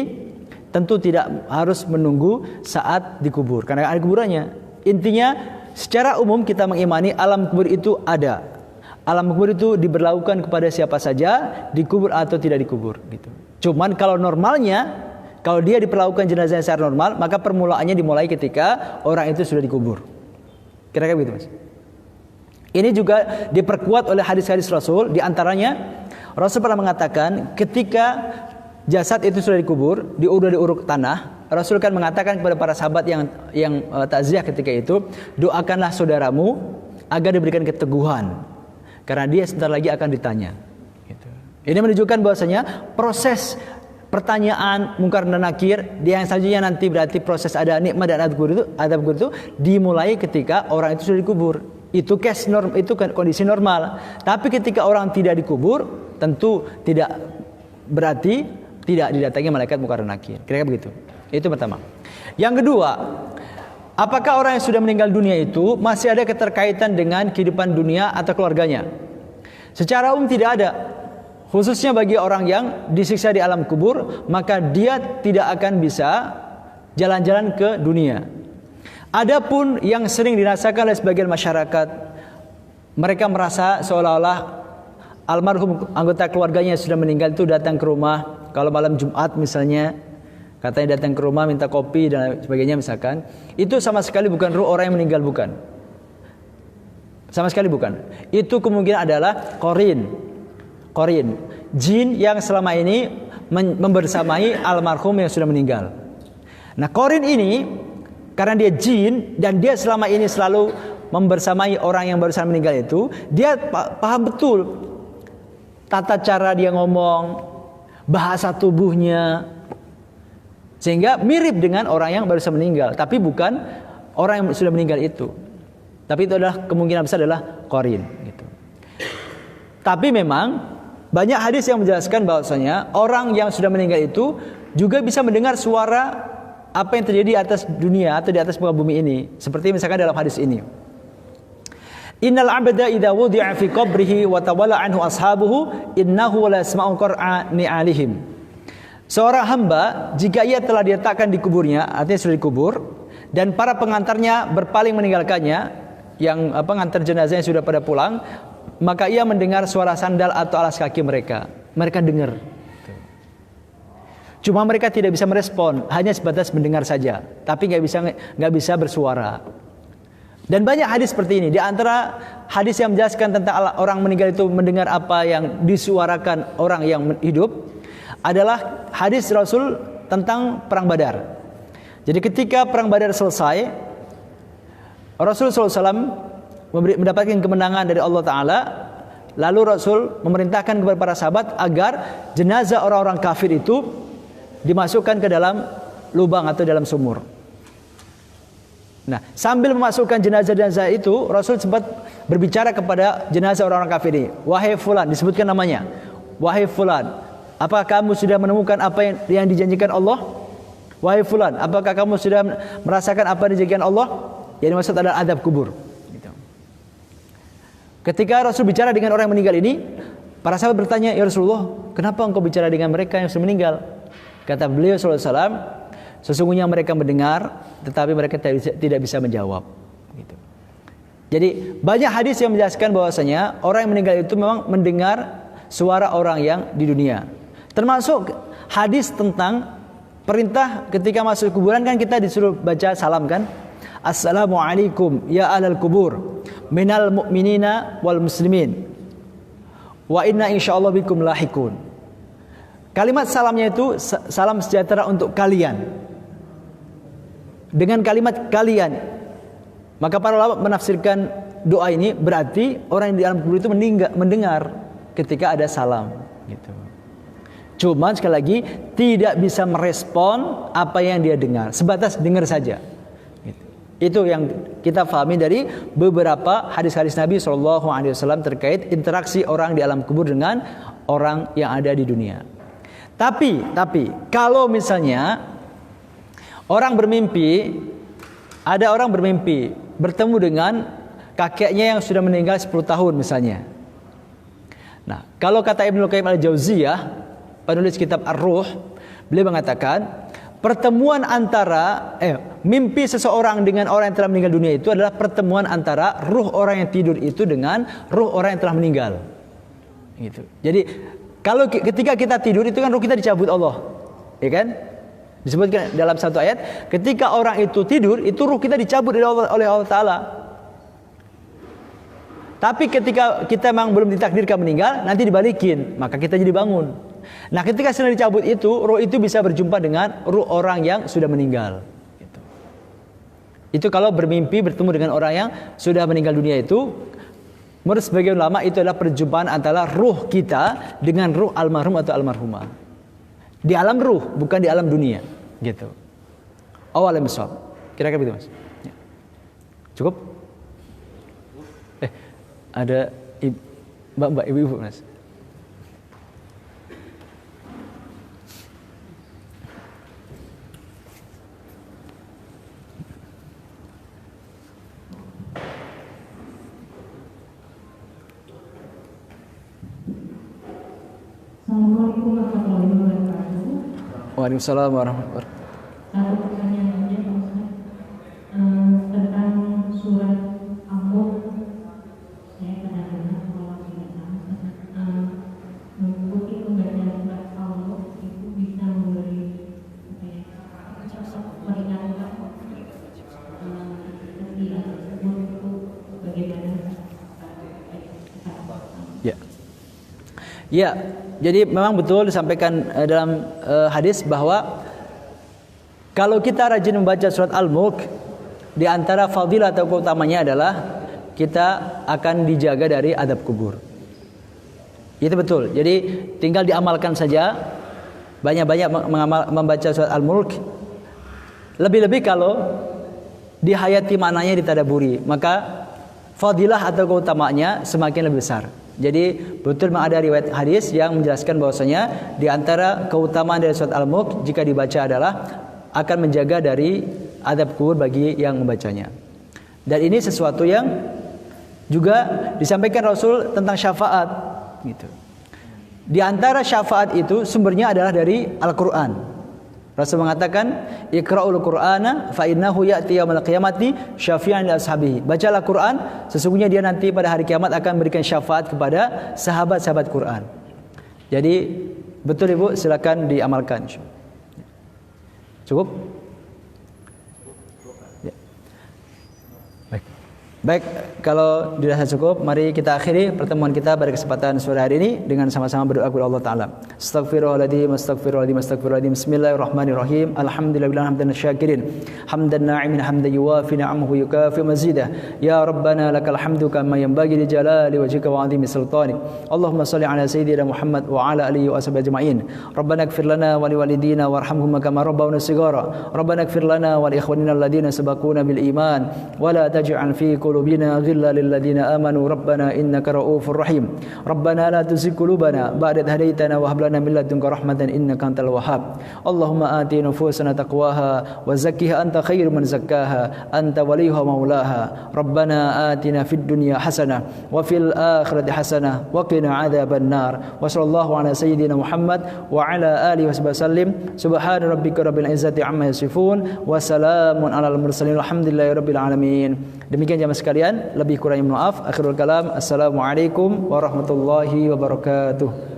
tentu tidak harus menunggu saat dikubur karena ada kuburannya. Intinya secara umum kita mengimani alam kubur itu ada. Alam kubur itu diberlakukan kepada siapa saja, dikubur atau tidak dikubur gitu. Cuman kalau normalnya, kalau dia diperlakukan jenazah secara normal, maka permulaannya dimulai ketika orang itu sudah dikubur. Kira-kira begitu, Mas. Ini juga diperkuat oleh hadis-hadis Rasul. Di antaranya Rasul pernah mengatakan ketika jasad itu sudah dikubur, diuruk tanah, Rasul kan mengatakan kepada para sahabat yang takziah ketika itu, doakanlah saudaramu agar diberikan keteguhan, karena dia sebentar lagi akan ditanya. Gitu. Ini menunjukkan bahwasanya proses pertanyaan Munkar dan Nakir, dia yang selanjutnya nanti berarti proses ada nikmat dan adab kubur itu dimulai ketika orang itu sudah dikubur. Itu kondisi normal. Tapi ketika orang tidak dikubur, tentu tidak berarti tidak didatangi malaikat Munkar dan Nakir. Kira-kira begitu. Itu pertama. Yang kedua, apakah orang yang sudah meninggal dunia itu masih ada keterkaitan dengan kehidupan dunia atau keluarganya? Secara umum tidak ada. Khususnya bagi orang yang disiksa di alam kubur, maka dia tidak akan bisa jalan-jalan ke dunia. Adapun yang sering dirasakan oleh sebagian masyarakat, mereka merasa seolah-olah almarhum anggota keluarganya yang sudah meninggal itu datang ke rumah kalau malam Jumat misalnya, Katanya datang ke rumah minta kopi dan sebagainya misalkan. Itu sama sekali bukan ruh orang yang meninggal, bukan. Sama sekali bukan. Itu kemungkinan adalah qarin. Jin yang selama ini membersamai almarhum yang sudah meninggal. Nah, qarin ini karena dia jin dan dia selama ini selalu membersamai orang yang baru saja meninggal itu, dia paham betul tata cara dia ngomong, bahasa tubuhnya, sehingga mirip dengan orang yang baru saja meninggal, tapi bukan orang yang sudah meninggal itu. Tapi itu adalah kemungkinan besar adalah qarin gitu. Tapi memang banyak hadis yang menjelaskan bahwasanya orang yang sudah meninggal itu juga bisa mendengar suara apa yang terjadi di atas dunia atau di atas muka bumi ini. Seperti misalkan dalam hadis ini. Innal 'abda idza wudi'a fi qabrihi wa tawalla anhu ashabuhu innahu la yasma'u qur'a ni'alihim. Seorang hamba jika ia telah diletakkan di kuburnya, artinya sudah dikubur, dan para pengantarnya berpaling meninggalkannya, yang pengantar jenazahnya sudah pada pulang, maka ia mendengar suara sandal atau alas kaki mereka. Mereka dengar. Cuma mereka tidak bisa merespon, hanya sebatas mendengar saja, tapi nggak bisa bersuara. Dan banyak hadis seperti ini. Di antara hadis yang menjelaskan tentang orang meninggal itu mendengar apa yang disuarakan orang yang hidup adalah hadis Rasul tentang perang Badar. Jadi ketika perang Badar selesai, Rasul SAW mendapatkan kemenangan dari Allah Ta'ala. Lalu Rasul memerintahkan kepada para sahabat agar jenazah orang-orang kafir itu dimasukkan ke dalam lubang atau dalam sumur. Nah, sambil memasukkan jenazah-jenazah itu, Rasul sempat berbicara kepada jenazah orang-orang kafir ini. Wahai fulan, disebutkan namanya. Wahai fulan, apakah kamu sudah menemukan apa yang dijanjikan Allah? Wahai fulan, apakah kamu sudah merasakan apa yang dijanjikan Allah? Yang dimaksud adalah adab kubur. Gitu. Ketika Rasul bicara dengan orang yang meninggal ini, para sahabat bertanya, ya Rasulullah, kenapa engkau bicara dengan mereka yang sudah meninggal? Kata beliau sallallahu alaihi wasallam, sesungguhnya mereka mendengar, tetapi mereka tidak bisa menjawab. Gitu. Jadi banyak hadis yang menjelaskan bahwasanya orang yang meninggal itu memang mendengar suara orang yang di dunia. Termasuk hadis tentang perintah ketika masuk kuburan, kan kita disuruh baca salam kan? Assalamualaikum ya ahlal kubur minal mu'minina wal muslimin wa inna insyaallah bikum lahikun. Kalimat salamnya itu salam sejahtera untuk kalian. Dengan kalimat kalian, maka para ulama menafsirkan doa ini berarti orang yang di alam kubur itu mendengar ketika ada salam gitu. Cuma sekali lagi tidak bisa merespon apa yang dia dengar, sebatas dengar saja. Gitu. Itu yang kita pahami dari beberapa hadis-hadis Nabi SAW terkait interaksi orang di alam kubur dengan orang yang ada di dunia. Tapi kalau misalnya orang bermimpi, ada orang bermimpi bertemu dengan kakeknya yang sudah meninggal 10 tahun misalnya. Nah, kalau kata Ibnu Qayyim al-Jauziyah, penulis kitab Ar-Ruh, beliau mengatakan pertemuan antara mimpi seseorang dengan orang yang telah meninggal dunia itu adalah pertemuan antara ruh orang yang tidur itu dengan ruh orang yang telah meninggal. Gitu. Jadi kalau ketika kita tidur itu kan ruh kita dicabut Allah, ya kan? Disebutkan dalam satu ayat, ketika orang itu tidur, itu ruh kita dicabut oleh Allah Ta'ala. Tapi ketika kita memang belum ditakdirkan meninggal, nanti dibalikin, maka kita jadi bangun. Nah, ketika sudah dicabut itu, ruh itu bisa berjumpa dengan ruh orang yang sudah meninggal. Itu kalau bermimpi bertemu dengan orang yang sudah meninggal dunia itu, menurut sebagian ulama itu adalah perjumpaan antara ruh kita dengan ruh almarhum atau almarhumah. Di alam ruh, bukan di alam dunia, gitu. Awalam bisawab. Kira-kira begitu, Mas. Ya. Cukup? Ada mbak-mbak, ibu-ibu, Mas. Assalamualaikum warahmatullahi wabarakatuh. Waalaikumsalam warahmatullahi wabarakatuh. Satu pertanyaan saja Pak Ustaz, tentang surat Al-Mulk. Saya pernah dengar kalau tidak salah mengikuti pembacaan surat Al-Mulk itu bisa memberi Ya, jadi memang betul disampaikan dalam hadis bahwa kalau kita rajin membaca surat Al-Mulk, di antara fadilah atau keutamanya adalah kita akan dijaga dari adab kubur. Itu betul. Jadi tinggal diamalkan saja, banyak-banyak membaca surat Al-Mulk. Lebih-lebih kalau dihayati maknanya, ditadaburi, maka fadilah atau keutamaannya semakin lebih besar. Jadi betul memang ada riwayat hadis yang menjelaskan bahwasanya di antara keutamaan dari surat Al-Mulk jika dibaca adalah akan menjaga dari adab kubur bagi yang membacanya. Dan ini sesuatu yang juga disampaikan Rasul tentang syafaat gitu. Di antara syafaat itu sumbernya adalah dari Al-Qur'an. Rasul mengatakan, "Iqra'ul Qur'ana fa innahu ya'ti yaumil qiyamati syafi'an li ashabihi." Bacalah Quran, sesungguhnya dia nanti pada hari kiamat akan memberikan syafaat kepada sahabat-sahabat Quran. Jadi betul Ibu, silakan diamalkan. Cukup? Ya. Baik, kalau dirasa cukup, mari kita akhiri pertemuan kita pada kesempatan sore hari ini dengan sama-sama berdoa kepada Allah Ta'ala. Astaghfirullahaladzim, astaghfirullahaladzim, astaghfirullahaladzim. Bismillahirrahmanirrahim. Alhamdulillah, hamdan syakirin, hamdan na'imin, hamdan yuwafi ni'amahu yukafi mazidah. Ya Rabbana lakal hamdu kama yanbaghi li jalali wajhika wa 'azimi sultanik. Allahumma salli ala sayyidina Muhammad wa ala alihi wa ashabihi ajma'in. Rabbana ighfir lana wa liwalidina warhamhum kama rabbawna shighara. Rabbana ighfir lana wa li ikhwanina alladhina sabaquna bil iman wa la taj'al fi قلوبنا غلا للذين آمنوا ربنا إنك رؤوف رحيم ربنا لا تزغ قلوبنا بعد إذ هديتنا وهب لنا من لدنك رحمة إنك أنت الوهاب اللهم آت نفوسنا تقواها وزكها أنت خير من زكاها أنت وليها مولاها ربنا آتنا في الدنيا حسنة وفي الآخرة حسنة وقنا عذاب النار وصلى الله على سيدنا محمد وعلى آله وصحبه وسلم سبحان ربك رب العزة عما يصفون وسلام على المرسلين والحمد لله رب العالمين. Demikian jamaah sekalian, lebih kurangnya maaf. Akhirul kalam, assalamualaikum warahmatullahi wabarakatuh.